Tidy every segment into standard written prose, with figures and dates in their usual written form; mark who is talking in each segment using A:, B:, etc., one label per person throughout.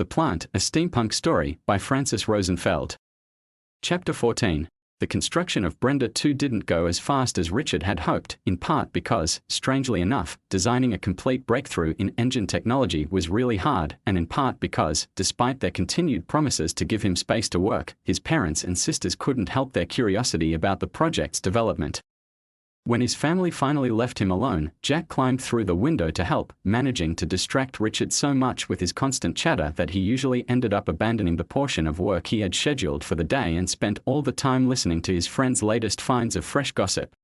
A: The Plant, a Steampunk Story, by Francis Rosenfeld. Chapter 14. The construction of Brenda 2 didn't go as fast as Richard had hoped, in part because, strangely enough, designing a complete breakthrough in engine technology was really hard, and in part because, despite their continued promises to give him space to work, his parents and sisters couldn't help their curiosity about the project's development. When his family finally left him alone, Jack climbed through the window to help, managing to distract Richard so much with his constant chatter that he usually ended up abandoning the portion of work he had scheduled for the day and spent all the time listening to his friend's latest finds of fresh gossip.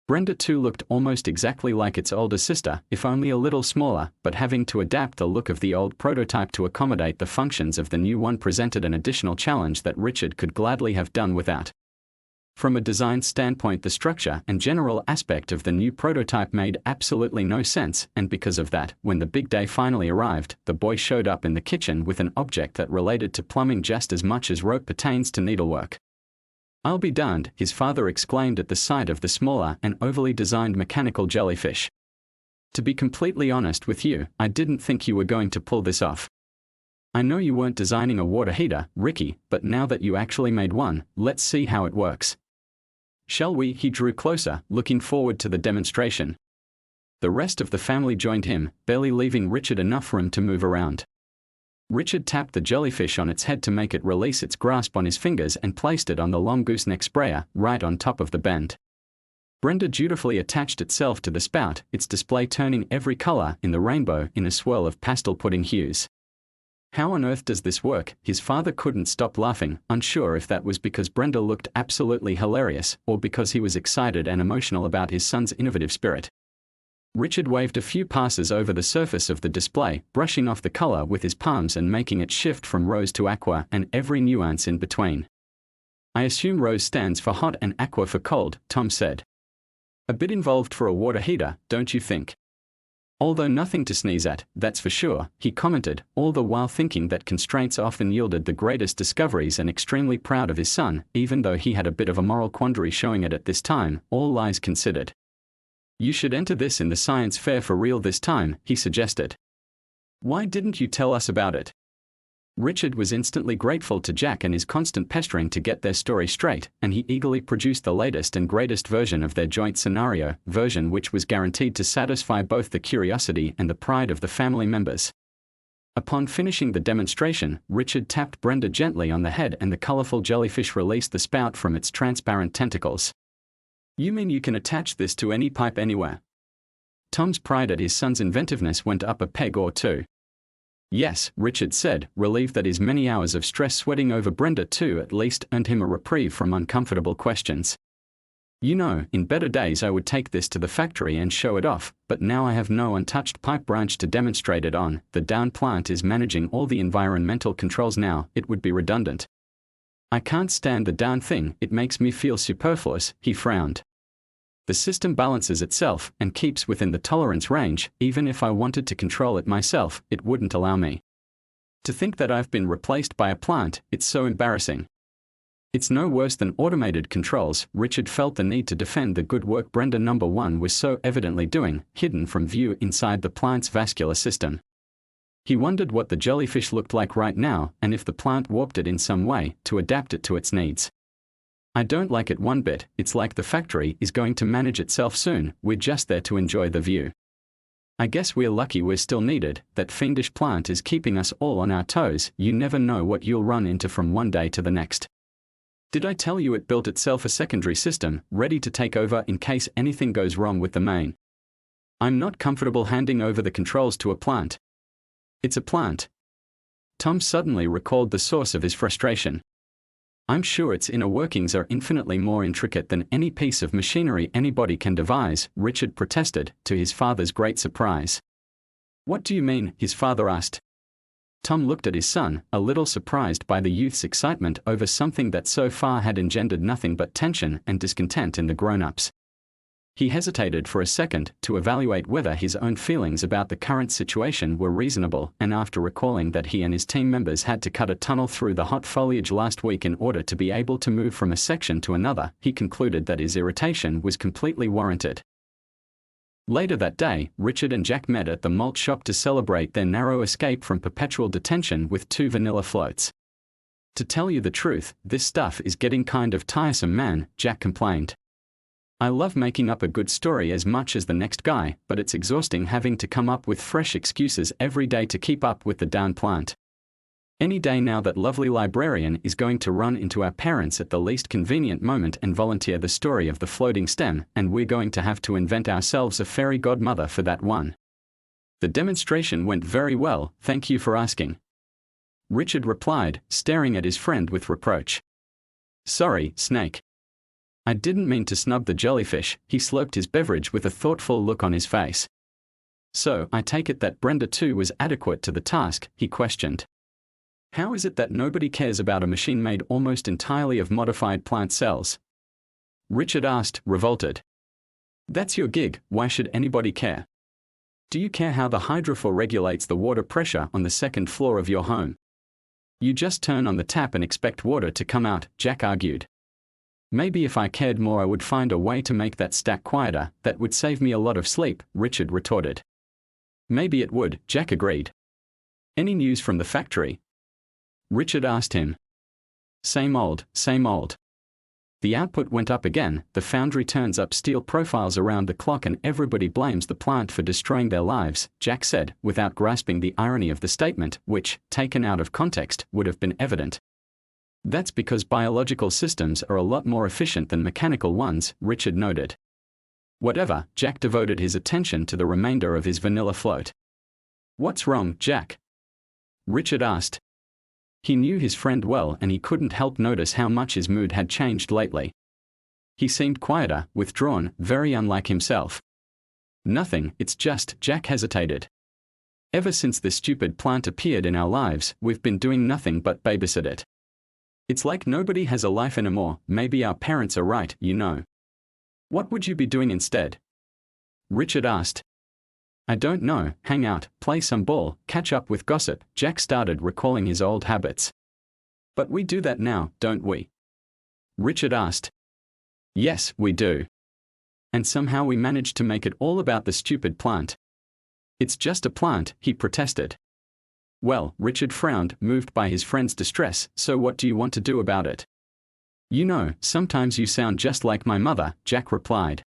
A: Brenda 2 looked almost exactly like its older sister, if only a little smaller, but having to adapt the look of the old prototype to accommodate the functions of the new one presented an additional challenge that Richard could gladly have done without. From a design standpoint, the structure and general aspect of the new prototype made absolutely no sense, and because of that, when the big day finally arrived, the boy showed up in the kitchen with an object that related to plumbing just as much as rope pertains to needlework. "I'll be darned," his father exclaimed at the sight of the smaller and overly designed mechanical jellyfish. "To be completely honest with you, I didn't think you were going to pull this off. I know you weren't designing a water heater, Ricky, but now that you actually made one, let's see how it works. Shall we?" He drew closer, looking forward to the demonstration. The rest of the family joined him, barely leaving Richard enough room to move around. Richard tapped the jellyfish on its head to make it release its grasp on his fingers and placed it on the long gooseneck sprayer, right on top of the bend. Brenda dutifully attached itself to the spout, its display turning every color in the rainbow in a swirl of pastel pudding hues. "How on earth does this work?" His father couldn't stop laughing, unsure if that was because Brenda looked absolutely hilarious, or because he was excited and emotional about his son's innovative spirit. Richard waved a few passes over the surface of the display, brushing off the color with his palms and making it shift from rose to aqua and every nuance in between. "I assume rose stands for hot and aqua for cold," Tom said. "A bit involved for a water heater, don't you think? Although nothing to sneeze at, that's for sure," he commented, all the while thinking that constraints often yielded the greatest discoveries and extremely proud of his son, even though he had a bit of a moral quandary showing it at this time, all lies considered. "You should enter this in the science fair for real this time," he suggested. "Why didn't you tell us about it?" Richard was instantly grateful to Jack and his constant pestering to get their story straight, and he eagerly produced the latest and greatest version of their joint scenario, version which was guaranteed to satisfy both the curiosity and the pride of the family members. Upon finishing the demonstration, Richard tapped Brenda gently on the head and the colorful jellyfish released the spout from its transparent tentacles. "You mean you can attach this to any pipe anywhere?" Tom's pride at his son's inventiveness went up a peg or two. "Yes," Richard said, relieved that his many hours of stress sweating over Brenda 2 at least earned him a reprieve from uncomfortable questions. "You know, in better days I would take this to the factory and show it off, but now I have no untouched pipe branch to demonstrate it on. The down plant is managing all the environmental controls now, it would be redundant. I can't stand the down thing, it makes me feel superfluous," he frowned. "The system balances itself and keeps within the tolerance range. Even if I wanted to control it myself, it wouldn't allow me. To think that I've been replaced by a plant, it's so embarrassing." "It's no worse than automated controls." Richard felt the need to defend the good work Brenda number 1 was so evidently doing, hidden from view inside the plant's vascular system. He wondered what the jellyfish looked like right now, and if the plant warped it in some way to adapt it to its needs. "I don't like it one bit. It's like the factory is going to manage itself soon, we're just there to enjoy the view. I guess we're lucky we're still needed, that fiendish plant is keeping us all on our toes, you never know what you'll run into from one day to the next. Did I tell you it built itself a secondary system, ready to take over in case anything goes wrong with the main? I'm not comfortable handing over the controls to a plant." "It's a plant." Tom suddenly recalled the source of his frustration. "I'm sure its inner workings are infinitely more intricate than any piece of machinery anybody can devise," Richard protested, to his father's great surprise. "What do you mean?" his father asked. Tom looked at his son, a little surprised by the youth's excitement over something that so far had engendered nothing but tension and discontent in the grown-ups. He hesitated for a second to evaluate whether his own feelings about the current situation were reasonable, and after recalling that he and his team members had to cut a tunnel through the hot foliage last week in order to be able to move from a section to another, he concluded that his irritation was completely warranted. Later that day, Richard and Jack met at the malt shop to celebrate their narrow escape from perpetual detention with 2 vanilla floats. "To tell you the truth, this stuff is getting kind of tiresome, man," Jack complained. "I love making up a good story as much as the next guy, but it's exhausting having to come up with fresh excuses every day to keep up with the darn plant. Any day now that lovely librarian is going to run into our parents at the least convenient moment and volunteer the story of the floating stem, and we're going to have to invent ourselves a fairy godmother for that one." "The demonstration went very well, thank you for asking," Richard replied, staring at his friend with reproach. "Sorry, Snake. I didn't mean to snub the jellyfish." He slurped his beverage with a thoughtful look on his face. "So, I take it that Brenda too was adequate to the task?" he questioned. "How is it that nobody cares about a machine made almost entirely of modified plant cells?" Richard asked, revolted. "That's your gig, why should anybody care? Do you care how the hydrofor regulates the water pressure on the second floor of your home? You just turn on the tap and expect water to come out," Jack argued. "Maybe if I cared more I would find a way to make that stack quieter, that would save me a lot of sleep," Richard retorted. "Maybe it would," Jack agreed. "Any news from the factory?" Richard asked him. Same old, same old. The output went up again, the foundry turns up steel profiles around the clock and everybody blames the plant for destroying their lives," Jack said, without grasping the irony of the statement, which, taken out of context, would have been evident. "That's because biological systems are a lot more efficient than mechanical ones," Richard noted. Whatever, Jack devoted his attention to the remainder of his vanilla float. "What's wrong, Jack?" Richard asked. He knew his friend well and he couldn't help notice how much his mood had changed lately. He seemed quieter, withdrawn, very unlike himself. "Nothing, it's just," Jack hesitated. "Ever since this stupid plant appeared in our lives, we've been doing nothing but babysit it. It's like nobody has a life anymore. Maybe our parents are right, you know." "What would you be doing instead?" Richard asked. "I don't know, hang out, play some ball, catch up with gossip," Jack started recalling his old habits. "But we do that now, don't we?" Richard asked. "Yes, we do. And somehow we managed to make it all about the stupid plant." "It's just a plant," he protested. "Well," Richard frowned, moved by his friend's distress, "so what do you want to do about it?" "You know, sometimes you sound just like my mother," Jack replied.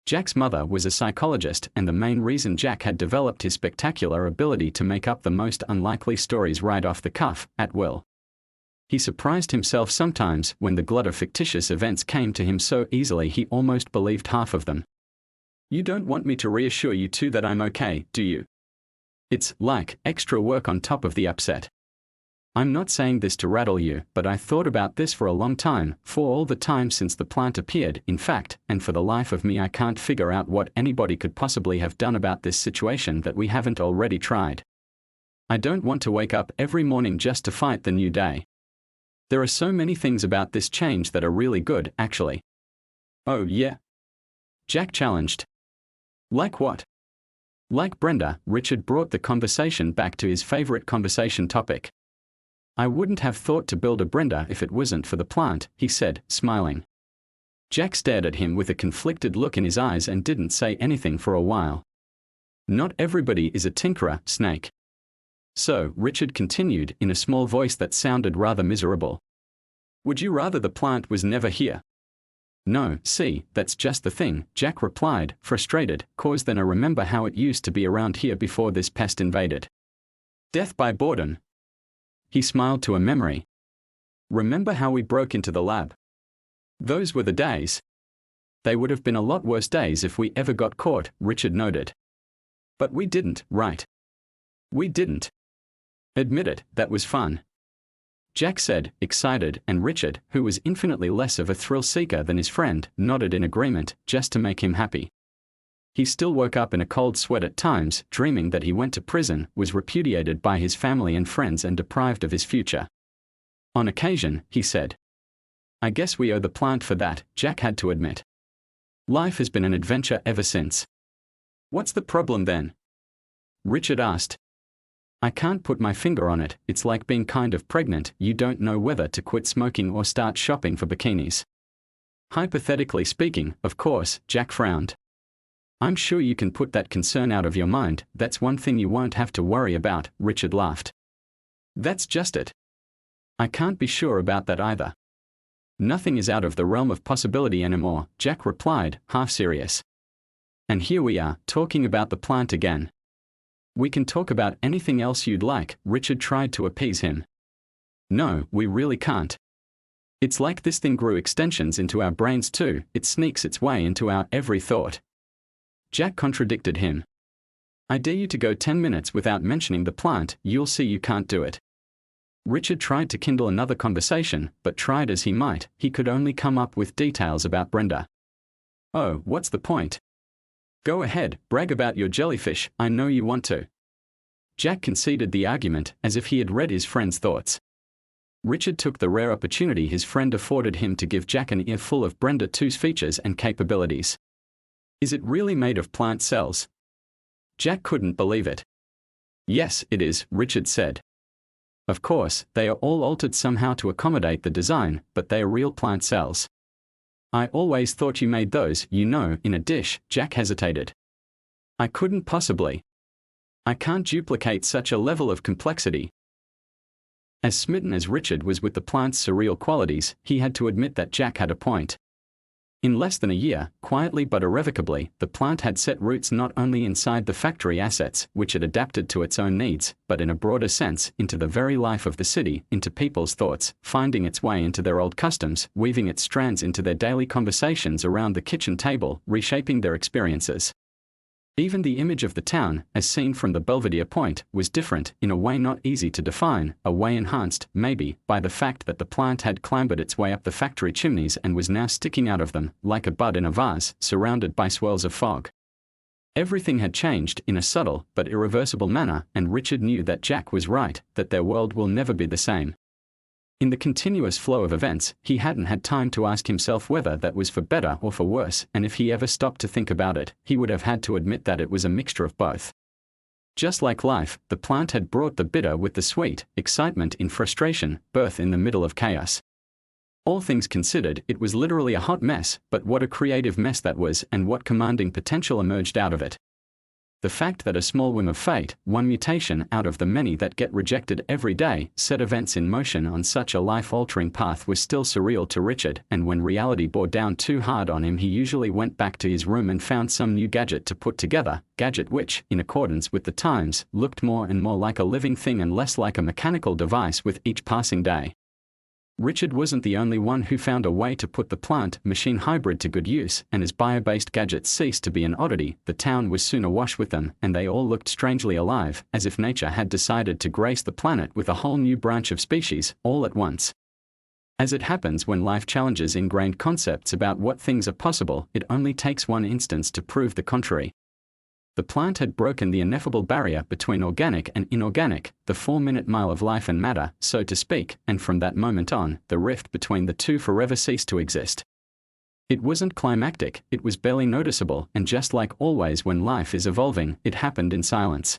A: Jack's mother was a psychologist and the main reason Jack had developed his spectacular ability to make up the most unlikely stories right off the cuff, at will. He surprised himself sometimes when the glut of fictitious events came to him so easily he almost believed half of them. "You don't want me to reassure you two that I'm okay, do you? It's like extra work on top of the upset. I'm not saying this to rattle you, but I thought about this for a long time, for all the time since the plant appeared, in fact, and for the life of me I can't figure out what anybody could possibly have done about this situation that we haven't already tried. I don't want to wake up every morning just to fight the new day. There are so many things about this change that are really good, actually." "Oh yeah?" Jack challenged. "Like what?" "Like Brenda," Richard brought the conversation back to his favorite conversation topic. "I wouldn't have thought to build a Brenda if it wasn't for the plant," he said, smiling. Jack stared at him with a conflicted look in his eyes and didn't say anything for a while. "Not everybody is a tinkerer, Snake." "So," Richard continued in a small voice that sounded rather miserable, "would you rather the plant was never here?" "No, see, that's just the thing," Jack replied, frustrated, "'cause then I remember how it used to be around here before this pest invaded. Death by boredom." He smiled to a memory. "Remember how we broke into the lab? Those were the days." "They would have been a lot worse days if we ever got caught," Richard noted. "But we didn't, right?" "We didn't." "Admit it, that was fun," Jack said, excited, and Richard, who was infinitely less of a thrill-seeker than his friend, nodded in agreement, just to make him happy. He still woke up in a cold sweat at times, dreaming that he went to prison, was repudiated by his family and friends and deprived of his future. "On occasion," he said. "I guess we owe the plant for that," Jack had to admit. "Life has been an adventure ever since." "What's the problem then?" Richard asked. "I can't put my finger on it. It's like being kind of pregnant, you don't know whether to quit smoking or start shopping for bikinis." "Hypothetically speaking, of course," Jack frowned. I'm sure you can put that concern out of your mind. That's one thing you won't have to worry about, Richard laughed. That's just it. I can't be sure about that either. Nothing is out of the realm of possibility anymore, Jack replied, half serious. And here we are, talking about the plant again. We can talk about anything else you'd like, Richard tried to appease him. No, we really can't. It's like this thing grew extensions into our brains too, it sneaks its way into our every thought. Jack contradicted him. I dare you to go 10 minutes without mentioning the plant, you'll see you can't do it. Richard tried to kindle another conversation, but tried as he might, he could only come up with details about Brenda. Oh, what's the point? Go ahead, brag about your jellyfish, I know you want to. Jack conceded the argument, as if he had read his friend's thoughts. Richard took the rare opportunity his friend afforded him to give Jack an earful of Brenda 2's features and capabilities. Is it really made of plant cells? Jack couldn't believe it. Yes, it is, Richard said. Of course, they are all altered somehow to accommodate the design, but they are real plant cells. I always thought you made those, you know, in a dish, Jack hesitated. I couldn't possibly. I can't duplicate such a level of complexity. As smitten as Richard was with the plant's surreal qualities, he had to admit that Jack had a point. In less than a year, quietly but irrevocably, the plant had set roots not only inside the factory assets, which it adapted to its own needs, but in a broader sense, into the very life of the city, into people's thoughts, finding its way into their old customs, weaving its strands into their daily conversations around the kitchen table, reshaping their experiences. Even the image of the town, as seen from the Belvedere Point, was different, in a way not easy to define, a way enhanced, maybe, by the fact that the plant had clambered its way up the factory chimneys and was now sticking out of them, like a bud in a vase, surrounded by swirls of fog. Everything had changed in a subtle but irreversible manner, and Richard knew that Jack was right, that their world will never be the same. In the continuous flow of events, he hadn't had time to ask himself whether that was for better or for worse, and if he ever stopped to think about it, he would have had to admit that it was a mixture of both. Just like life, the plant had brought the bitter with the sweet, excitement in frustration, birth in the middle of chaos. All things considered, it was literally a hot mess, but what a creative mess that was, and what commanding potential emerged out of it. The fact that a small whim of fate, one mutation out of the many that get rejected every day, set events in motion on such a life-altering path was still surreal to Richard, and when reality bore down too hard on him he usually went back to his room and found some new gadget to put together, gadget which, in accordance with the times, looked more and more like a living thing and less like a mechanical device with each passing day. Richard wasn't the only one who found a way to put the plant-machine hybrid to good use, and as bio-based gadgets ceased to be an oddity, the town was soon awash with them, and they all looked strangely alive, as if nature had decided to grace the planet with a whole new branch of species, all at once. As it happens when life challenges ingrained concepts about what things are possible, it only takes one instance to prove the contrary. The plant had broken the ineffable barrier between organic and inorganic, the 4-minute mile of life and matter, so to speak, and from that moment on, the rift between the two forever ceased to exist. It wasn't climactic, it was barely noticeable, and just like always when life is evolving, it happened in silence.